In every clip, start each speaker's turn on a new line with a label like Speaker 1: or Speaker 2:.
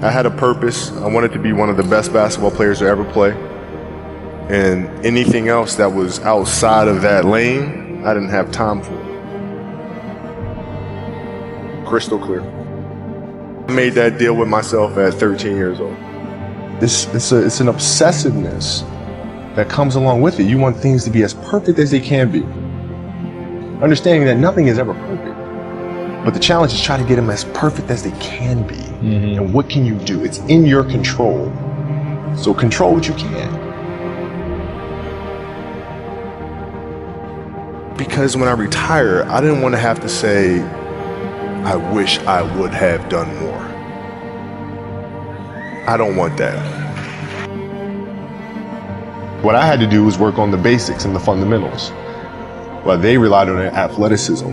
Speaker 1: I had a purpose. I wanted to be one of the best basketball players to ever play. And anything else that was outside of that lane, I didn't have time for. Crystal clear. I made that deal with myself at 13 years old.
Speaker 2: It's an obsessiveness that comes along with it. You want things to be as perfect as they can be. Understanding that nothing is ever perfect. But the challenge is try to get them as perfect as they can be. Mm-hmm. And what can you do? It's in your control. So control what you can.
Speaker 1: Because when I retire, I didn't want to have to say, I wish I would have done more. I don't want that.
Speaker 2: What I had to do was work on the basics and the fundamentals. While they relied on their athleticism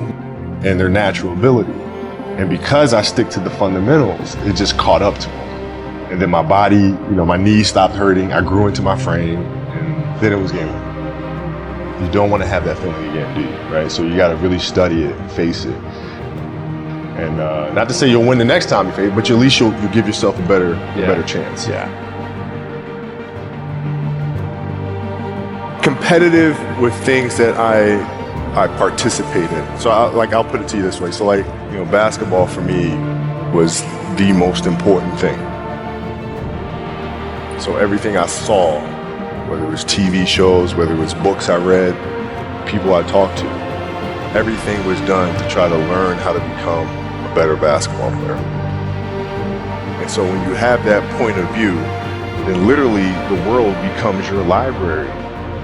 Speaker 2: and their natural ability. And because I stick to the fundamentals, it just caught up to them. And then my body, my knees stopped hurting. I grew into my frame, and then it was game over. You don't want to have that feeling again, do you? Right? So you got to really study it and face it. And not to say you'll win the next time you face it, but at least you'll give yourself a better chance.
Speaker 1: Yeah. Competitive with things that I participate in. So I'll put it to you this way. So basketball for me was the most important thing. So everything I saw, whether it was TV shows, whether it was books I read, people I talked to, everything was done to try to learn how to become a better basketball player. And so when you have that point of view, then literally the world becomes your library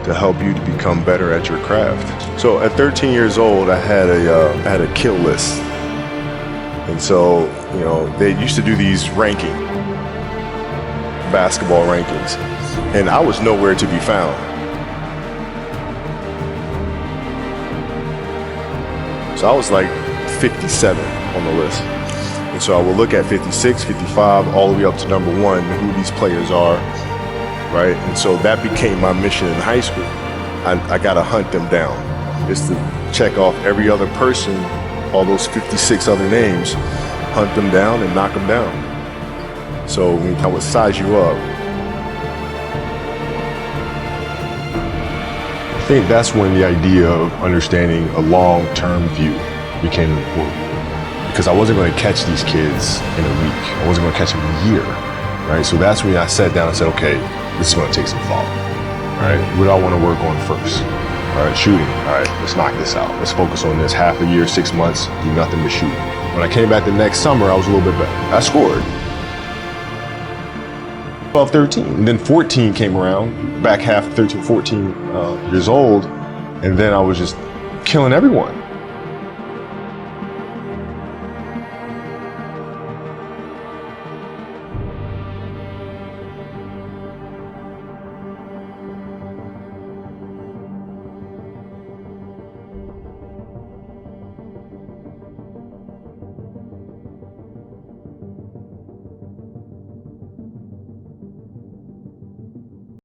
Speaker 1: to help you to become better at your craft. So at 13 years old, I had a kill list. And so, they used to do these basketball rankings, and I was nowhere to be found. So I was like 57 on the list. And so I would look at 56, 55, all the way up to number 1, who these players are, right? And so that became my mission in high school. I gotta hunt them down. Just to check off every other person, all those 56 other names, hunt them down and knock them down. So I would size you up.
Speaker 2: I think that's when the idea of understanding a long-term view became important. Because I wasn't going to catch these kids in a week. I wasn't going to catch them in a year, right? So that's when I sat down and said, okay, this is going to take some thought, right? What do I want to work on first? All right, shooting. All right, let's knock this out. Let's focus on this. Half a year, 6 months, do nothing but shoot. When I came back the next summer, I was a little bit better. I scored. 12, 13, and then 14 came around, back half 13, 14 years old, and then I was just killing everyone.